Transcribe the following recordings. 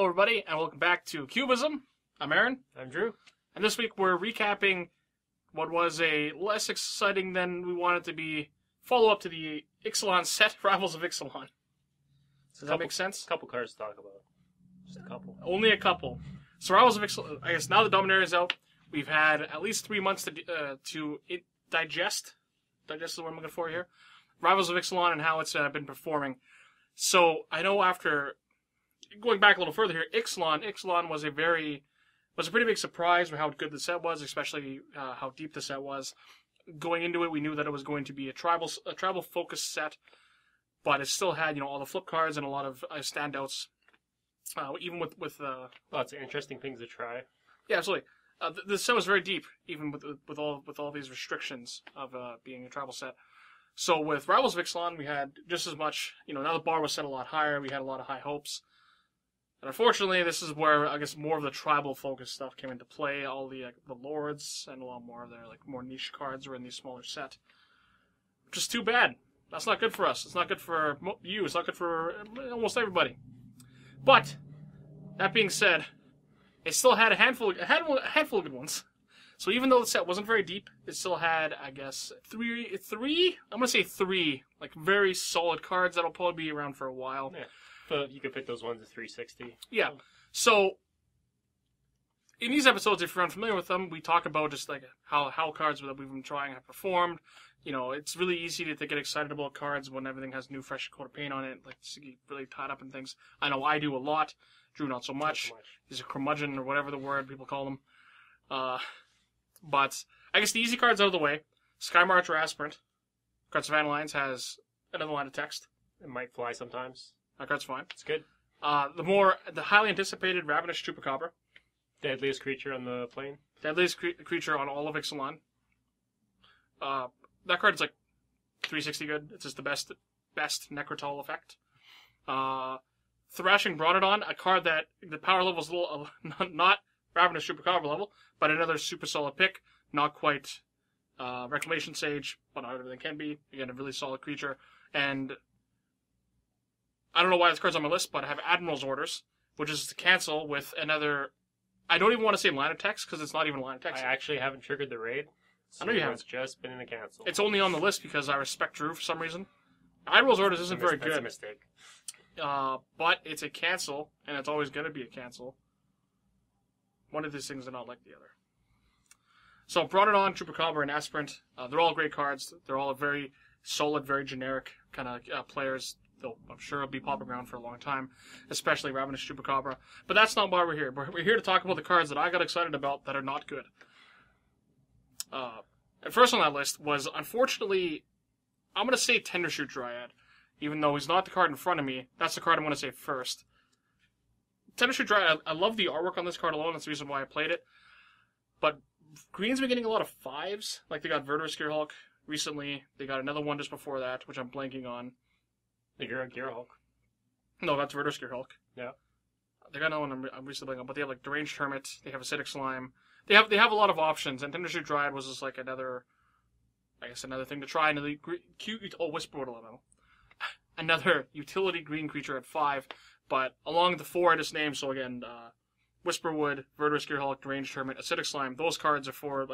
Hello, everybody, and welcome back to Cubism. I'm Aaron. I'm Drew. And this week we're recapping what was a less exciting than we wanted to be follow-up to the Ixalan set, Rivals of Ixalan. Does that make sense? A couple cards to talk about. Just a couple. Only a couple. So Rivals of Ixalan, I guess now the Dominaria is out, we've had at least 3 months to digest. Digest is what I'm looking for here. Rivals of Ixalan and how it's been performing. So I know after going back a little further here, Ixalan was a pretty big surprise for how good the set was, especially how deep the set was. Going into it, we knew that it was going to be a tribal focused set, but it still had all the flip cards and a lot of standouts. Even with lots of interesting things to try. Yeah, absolutely. The set was very deep, even with all these restrictions of being a tribal set. So with Rivals of Ixalan, we had just as much. Now the bar was set a lot higher. We had a lot of high hopes. And unfortunately, this is where I guess more of the tribal focus stuff came into play. All the lords and a lot more of their more niche cards were in these smaller set, which is too bad. That's not good for us. It's not good for you. It's not good for almost everybody. But that being said, it still had a handful of good ones. So even though the set wasn't very deep, it still had, I guess, three. I'm gonna say three very solid cards that'll probably be around for a while. Yeah. But you could pick those ones at 360. Yeah. So, in these episodes, if you're unfamiliar with them, we talk about just how cards that we've been trying have performed. It's really easy to get excited about cards when everything has new, fresh coat of paint on it, really tied up in things. I know I do a lot. Drew, not so much. He's a curmudgeon or whatever the word people call them. But I guess the easy cards out of the way. Sky March or Aspirant. Cards of Lines has another line of text. It might fly sometimes. That card's fine. It's good. The highly anticipated Ravenous Chupacabra. Deadliest creature on the plane. Deadliest creature on all of Ixalan. That card is 360 good. It's just the best Necrotol effect. Thrashing Brontodon, a card that the power level is a little not Ravenous Chupacabra level, but another super solid pick. Not quite Reclamation Sage, but not everything can be. Again, a really solid creature. And I don't know why this card's on my list, but I have Admiral's Orders, which is to cancel with another. I don't even want to say line of text because it's not even a line of text. I actually haven't triggered the raid. So I know you haven't. It's just been in a cancel. It's only on the list because I respect Drew for some reason. Admiral's Orders isn't very good. That's a mistake. But it's a cancel, and it's always going to be a cancel. One of these things are not like the other. So, Brontodon, Chupacabra, and Aspirant, they're all great cards. They're all very solid, very generic kind of players. Though I'm sure it'll be popping around for a long time, especially Ravenous Chupacabra. But that's not why we're here. We're here to talk about the cards that I got excited about that are not good. And first on that list was, unfortunately, I'm going to say Tendershoot Dryad. Even though he's not the card in front of me, that's the card I'm going to say first. Tendershoot Dryad, I love the artwork on this card alone. That's the reason why I played it. But Green's been getting a lot of 5s. They got Verdurous Gearhulk recently. They got another one just before that, which I'm blanking on. The Gearhulk. No, that's Verdurous Gearhulk. Yeah. They got another one I'm recently blanking on, but they have Deranged Hermit. They have Acidic Slime. They have a lot of options, and Tendershoot Dryad was just another thing to try. Another Whisperwood 11. Another utility green creature at 5, but along the 4 I just named. So again, Whisperwood, Verdurous Gearhulk, Deranged Hermit, Acidic Slime. Those cards are for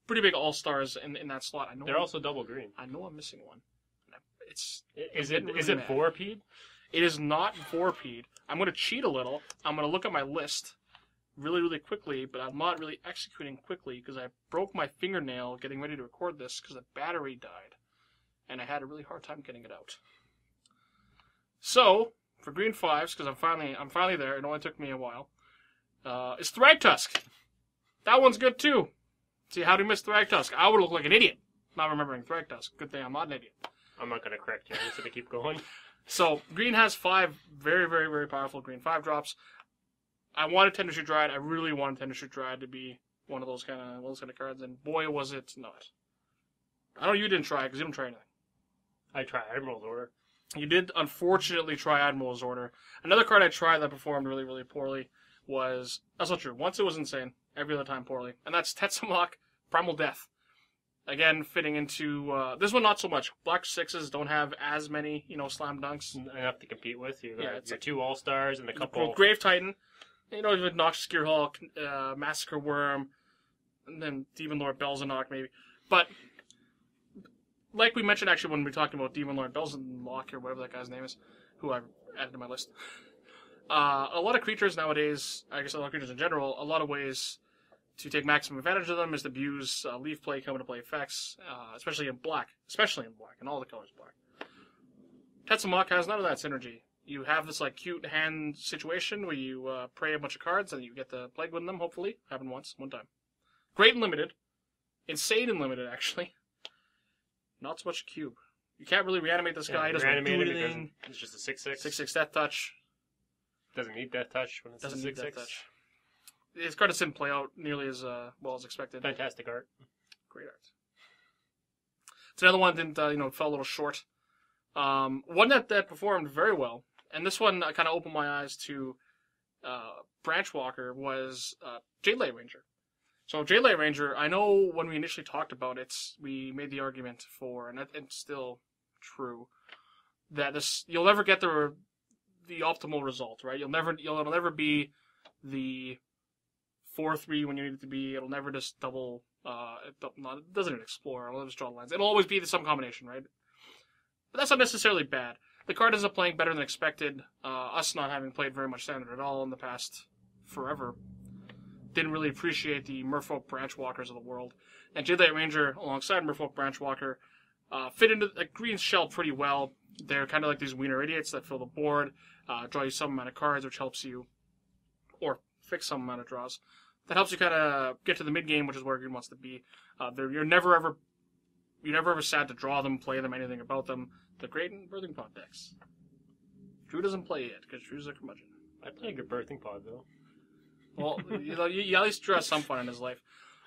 pretty big all stars in that slot. I know they're also double green. I know I'm missing one. Is it 4-peed? It is not 4-peed. I'm going to cheat a little. I'm going to look at my list really, really quickly, but I'm not really executing quickly because I broke my fingernail getting ready to record this because the battery died, and I had a really hard time getting it out. So for green 5s, because I'm finally there. It only took me a while. It's Thragtusk. That one's good too. See, how do you miss Thragtusk? I would look like an idiot not remembering Thragtusk. Good thing I'm not an idiot. I'm not going to correct you. I'm just going to keep going. So, green has 5 very, very, very powerful green 5-drops. I wanted Tendershoot Dryad. I really wanted Tendershoot Dryad to be one of those kind of cards, and boy, was it not. I know you didn't try it, because you didn't try anything. I tried Admiral's Order. You did, unfortunately, try Admiral's Order. Another card I tried that performed really, really poorly was... That's not true. Once it was insane. Every other time poorly. And that's Tetsamok Primal Death. Again, fitting into this one not so much. Black 6s don't have as many, slam dunks. Enough to compete with. You got it's your 2 All-Stars and a couple. Grave Titan, with Noxious Gearhulk, Massacre Worm, and then Demon Lord Belzenok maybe. But like we mentioned actually when we talked about Demon Lord Belzenok or whatever that guy's name is, who I added to my list. A lot of creatures nowadays, I guess a lot of creatures in general, a lot of ways to take maximum advantage of them is to abuse leaf play, come into play effects, especially in black, and all the colors black. Tetsamok has none of that synergy. You have this like cute hand situation where you prey a bunch of cards and you get the plague with them, hopefully. Happened one time. Great and limited. Insane and limited, actually. Not so much a cube. You can't really reanimate this guy. He doesn't do anything. It's just a 6/6. 6/6 Death Touch. Doesn't need Death Touch when it's Doesn't a need 6/6. Death Touch. His card didn't play out nearly as well as expected. Fantastic art. Great art. It's another one that didn't, fell a little short. One that performed very well, and this one kind of opened my eyes to Branch Walker, was Jade Light Ranger. So Jade Light Ranger, I know when we initially talked about it, we made the argument for, and it's still true, that you'll never get the optimal result, right? It'll never be the 4/3 when you need it to be. It'll never just double. It doesn't even explore. It'll just draw the lines. It'll always be some combination, right? But that's not necessarily bad. The card ends up playing better than expected. Us not having played very much Standard at all in the past forever, didn't really appreciate the Merfolk Branchwalkers of the world. And Jade Light Ranger, alongside Merfolk Branchwalker, fit into a green shell pretty well. They're kind of like these wiener idiots that fill the board, draw you some amount of cards, which helps you, or fix some amount of draws. That helps you kind of get to the mid game, which is where green wants to be. You're never ever sad to draw them, play them, anything about them. The great in Birthing Pod decks. Drew doesn't play it because Drew's a curmudgeon. I play a good Birthing Pod though. Well, you at least Drew has some fun in his life.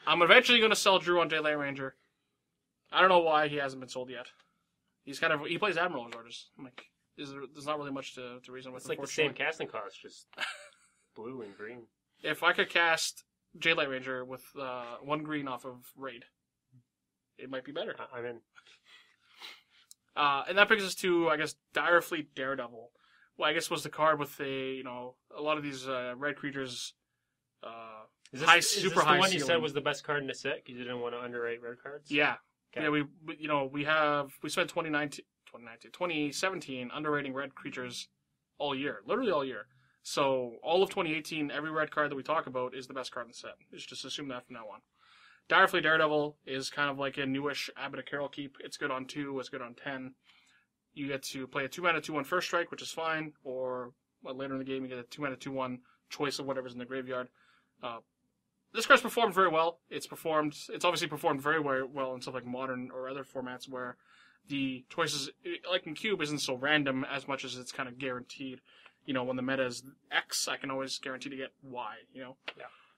I'm eventually going to sell Drew on Jade Light Ranger. I don't know why he hasn't been sold yet. He plays Admiral Orders. I'm like, there's not really much to reason with. It's like the same casting cost, just blue and green. If I could cast Jade Light Ranger with 1 green off of Raid, it might be better. I'm in. And that brings us to, I guess, Direfleet Daredevil. Well, I guess was the card with a lot of these red creatures. Is this super the high one ceiling. you said was the best card in the set because you didn't want to underrate red cards? Yeah. Okay. Yeah, we spent 2017 underrating red creatures all year. Literally all year. So all of 2018, every red card that we talk about is the best card in the set. Just assume that from now on. Direfleet Daredevil is kind of like a newish Abbot of Carol Keep. It's good on 2, it's good on 10. You get to play a 2-mana 2/1 first strike, which is fine, or later in the game you get a 2-mana 2/1 choice of whatever's in the graveyard. This card's performed very well. It's obviously performed very well in stuff like Modern or other formats where the choices, like in Cube, isn't so random as much as it's kind of guaranteed. When the meta is X, I can always guarantee to get Y, Yeah.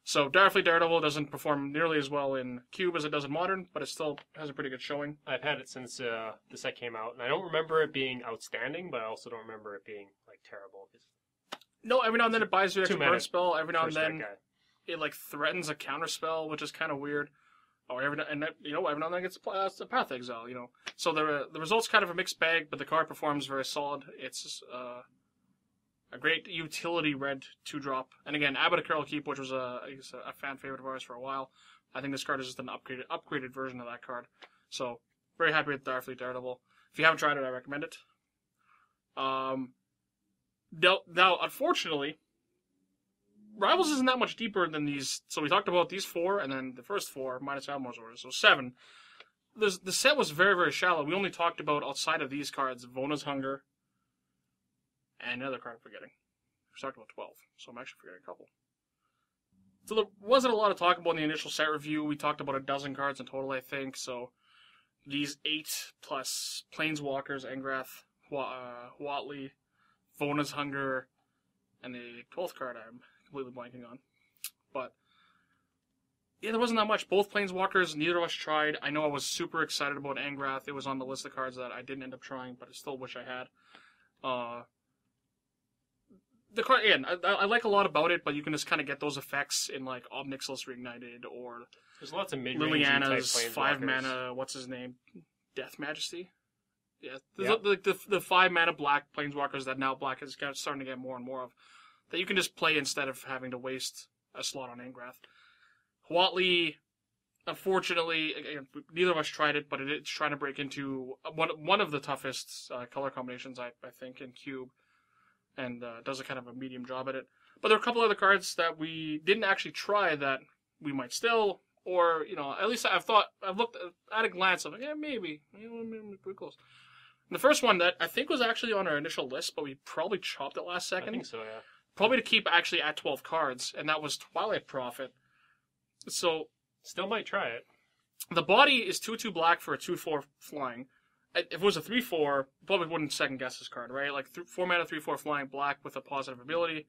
So Direfleet Daredevil doesn't perform nearly as well in Cube as it does in Modern, but it still has a pretty good showing. I've had it since the set came out, and I don't remember it being outstanding, but I also don't remember it being terrible. No, every now and then it buys you an extra burn spell. Every now and then it threatens a counter spell, which is kind of weird. Or every now and then it gets a Path Exile. So the result's kind of a mixed bag, but the card performs very solid. It's a great utility red 2-drop. And again, Abbot of Carol Keep, which was a fan favorite of ours for a while. I think this card is just an upgraded version of that card. So, very happy with Direfleet Daredevil. If you haven't tried it, I recommend it. Now, unfortunately, Rivals isn't that much deeper than these. So we talked about these 4, and then the first 4, minus Admiral's Orders, so 7. The set was very, very shallow. We only talked about, outside of these cards, Vona's Hunger, and another card I'm forgetting. We talked about 12, so I'm actually forgetting a couple. So there wasn't a lot to talk about in the initial set review. We talked about a dozen cards in total, I think. So these 8 plus Planeswalkers, Engrath, Huatley, Vona's Hunger, and the 12th card I'm completely blanking on. But yeah, there wasn't that much. Both Planeswalkers, neither of us tried. I know I was super excited about Engrath. It was on the list of cards that I didn't end up trying, but I still wish I had. the card, again, I like a lot about it, but you can just kind of get those effects in like Obnixilis Reignited or There's lots of mid-range Liliana's type 5 planeswalkers. mana. What's his name? Death Majesty. Yeah, Yep. the 5 mana black planeswalkers that now black is kind of starting to get more and more of that you can just play instead of having to waste a slot on Angrath. Huatli, unfortunately, again, neither of us tried it, but it's trying to break into one of the toughest color combinations, I think, in Cube, and does a kind of a medium job at it. But there are a couple other cards that we didn't actually try that we might still, or, at least I've looked at a glance, I'm like, yeah, maybe pretty close. And the first one that I think was actually on our initial list, but we probably chopped it last second. I think so, yeah. Probably to keep actually at 12 cards, and that was Twilight Prophet. So Still might try it. the body is 2/2 black for a 2/4 flying. If it was a 3/4, probably wouldn't second guess this card, right? Like 4 mana 3/4 flying black with a positive ability,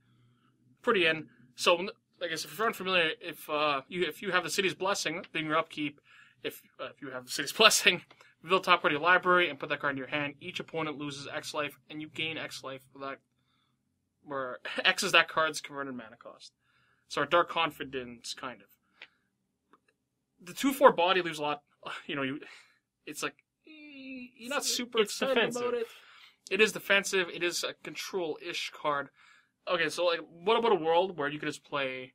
pretty in. So I guess if you're unfamiliar, if you have the City's Blessing being your upkeep, if you have the City's Blessing, reveal top card of your library and put that card in your hand. Each opponent loses X life, and you gain X life for that, where X is that card's converted mana cost. So our Dark Confidence, kind of. The 2/4 body leaves a lot. It's like you're not super It's excited defensive. about it. It is defensive. It is a control-ish card. Okay, so like, what about a world where you could just play,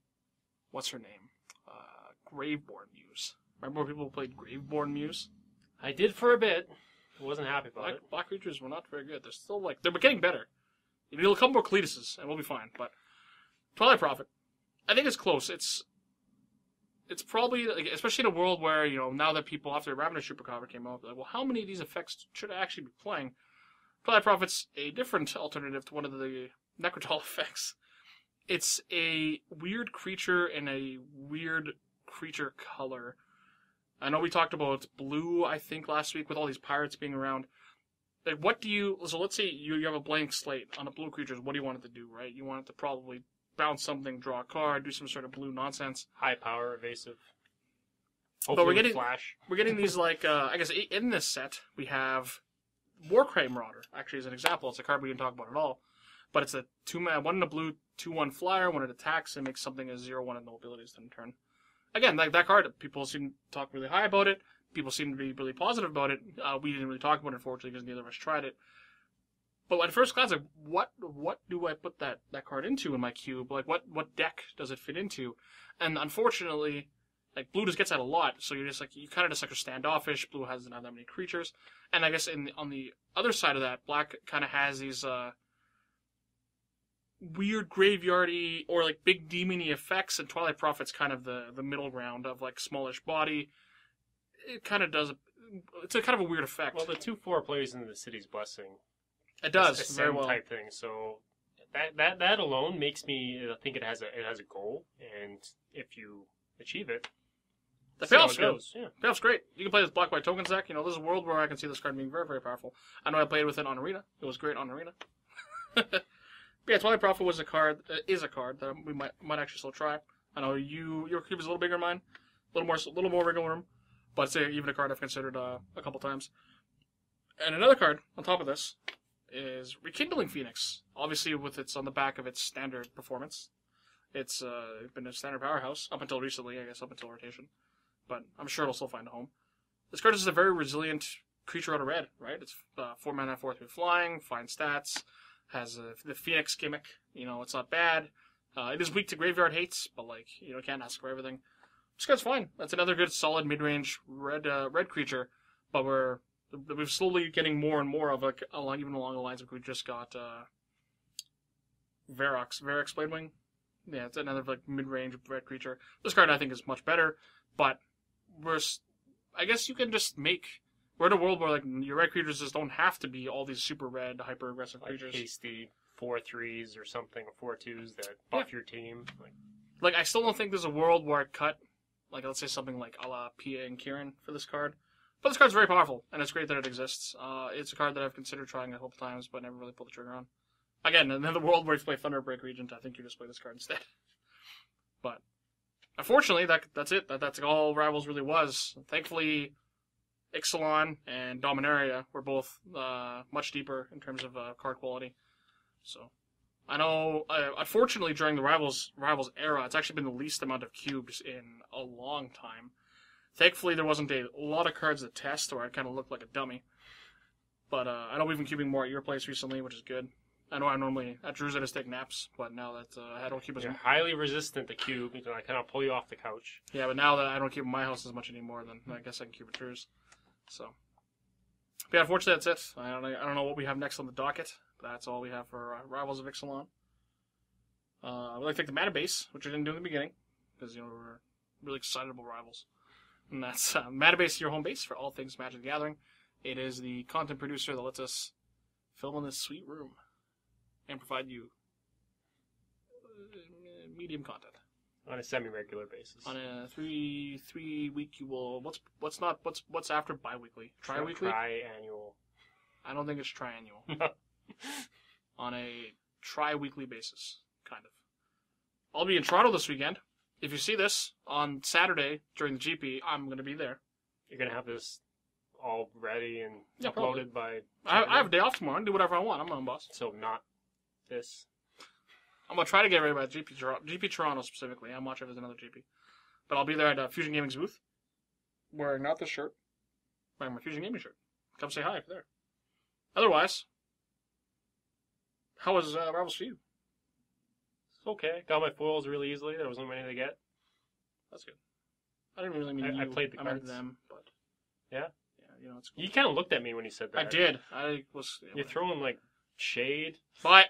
what's her name, Graveborn Muse? Remember when people played Graveborn Muse? I did for a bit. I wasn't happy about it. Black creatures were not very good. They're still they're getting better. You'll come more Cletuses, and we'll be fine. But Twilight Prophet, I think it's close. It's probably, especially in a world where, now that people, after Ravenous Chupacabra came out, like, well, how many of these effects should I actually be playing? Twilight Prophet's a different alternative to one of the Necrotal effects. It's a weird creature in a weird creature color. I know we talked about blue, I think, last week with all these pirates being around. Like, so let's say you have a blank slate on a blue creatures, what do you want it to do, right? You want it to probably bounce something, draw a card, do some sort of blue nonsense. High power, evasive. But we're Hopefully flash. getting these, I guess in this set we have Warcry Marauder, actually, as an example. It's a card we didn't talk about at all. But it's a 2-mana, 1 in a blue, 2/1 flyer. When it attacks, it makes something a 0/1 and no abilities in turn. Again, that card, people seem to talk really high about it. People seem to be really positive about it. We didn't really talk about it, unfortunately, because neither of us tried it. But at first glance, like, what do I put that card into in my cube? Like, what deck does it fit into? And unfortunately, like, blue just gets that a lot. So you're just you kind of just are standoffish. Blue hasn't had that many creatures. And I guess on the other side of that, black kind of has these weird graveyardy or like big demon-y effects, and Twilight Prophet's kind of the middle ground of like smallish body. It kind of does. It's a kind of a weird effect. Well, the 2/4 plays into the City's Blessing. It does a very Ascend well. type thing. So that alone makes me think it has a goal, and if you achieve it, The see how payoff's it good. goes. Yeah. Payoff's great. You can play this black white tokens deck. There's a world where I can see this card being very, very powerful. I know I played with it on Arena. It was great on Arena. But yeah, Twilight Prophet is a card that we might actually still try. I know your cube is a little bigger than mine, a little more wiggle room, but it's even a card I've considered a couple times. And another card on top of this is Rekindling Phoenix. Obviously, it's on the back of its standard performance. It's been a standard powerhouse up until recently, I guess, up until rotation. But I'm sure it'll still find a home. This card is a very resilient creature out of red, right? It's 4 mana, 4/3 flying, fine stats, has the Phoenix gimmick. It's not bad. It is weak to graveyard hates, but can't ask for everything. This card's fine. That's another good, solid mid-range red creature. But we're slowly getting more and more of even along the lines of we just got Varrox Bladewing. Yeah, it's another mid-range red creature. This card I think is much better, but I guess you can just we're in a world where your red creatures just don't have to be all these super red, hyper aggressive creatures. Hasty 4/3s or something, or 4/2s that buff your team. I still don't think there's a world where I'd cut let's say something like a la Pia and Kieran for this card. But this card's very powerful, and it's great that it exists. It's a card that I've considered trying a couple times, but never really pulled the trigger on. Again, in the world where you play Thunderbreak Regent, I think you just play this card instead. But unfortunately, that's it. That's all Rivals really was. Thankfully, Ixalan and Dominaria were both much deeper in terms of card quality. So, I know, unfortunately, during the Rivals era, it's actually been the least amount of cubes in a long time. Thankfully, there wasn't a lot of cards to test, or I kind of looked like a dummy. But I know we've been cubing more at your place recently, which is good. I know I normally, at Drew's, I just take naps, but now that I don't keep as You're much. highly resistant to cube. I cannot pull you off the couch. Yeah, but now that I don't keep in my house as much anymore, then I guess I can keep at Drew's. So, but yeah, unfortunately, that's it. I don't know what we have next on the docket. But that's all we have for Rivals of Ixalan. We'd like to take the Meta Base, which we didn't do in the beginning, because we're really excited about Rivals. And that's Meta Base, your home base for all things Magic the Gathering. It is the content producer that lets us film in this sweet room and provide you medium content On a semi-regular basis. on a three week. You will what's after bi-weekly? Tri-weekly? Tri-annual. I don't think it's triannual. On a tri-weekly basis, kind of. I'll be in Toronto this weekend. If you see this on Saturday during the GP, I'm going to be there. You're going to have this all ready and Yeah, uploaded by... I have a day off tomorrow. I can do whatever I want. I'm my own boss. So not this. I'm going to try to get ready by GP Toronto specifically. I'm watching if there's another GP. But I'll be there at Fusion Gaming's booth, wearing not this shirt, wearing my Fusion Gaming shirt. Come say hi if you're there. Otherwise, how was Rivals for you? It's okay. Got my foils really easily. There wasn't many to get. That's good. I didn't really mean I you. played the I meant cards. them, but Yeah? it's cool. You kind of looked at me when you said that. I did. I was. You're throwing, like, shade. But